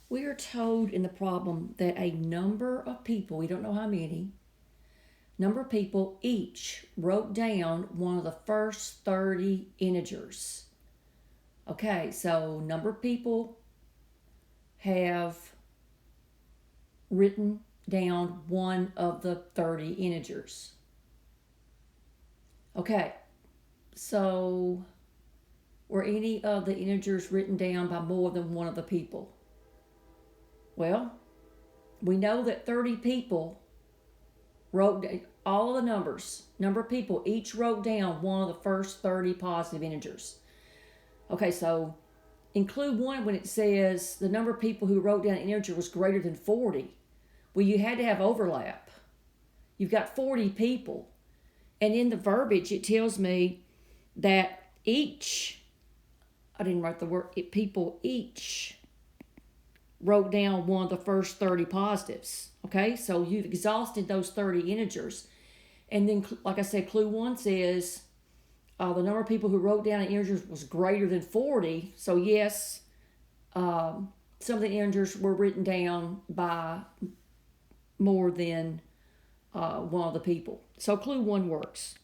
We are told in the problem that a number of people, we don't know how many, number of people each wrote down one of the first 30 integers. Okay, so number of people have written down one of the 30 integers. Okay, so were any of the integers written down by more than one of the people? Well, we know that 30 people wrote all of the number of people each wrote down one of the first 30 positive integers. Okay, so include one when it says the number of people who wrote down an integer was greater than 40. Well, you had to have overlap. You've got 40 people. And in the verbiage, it tells me that each, I didn't write the word, people each wrote down one of the first 30 positives. Okay, so you've exhausted those 30 integers. And then, like I said, clue 1 says the number of people who wrote down an integer was greater than 40. So yes, some of the integers were written down by more than one of the people. So clue 1 works.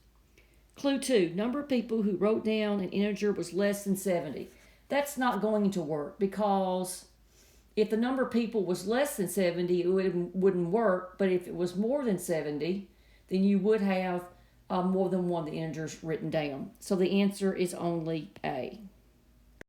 Clue 2, number of people who wrote down an integer was less than 70. That's not going to work because if the number of people was less than 70, it wouldn't work. But if it was more than 70, then you would have more than one of the integers written down. So the answer is only A.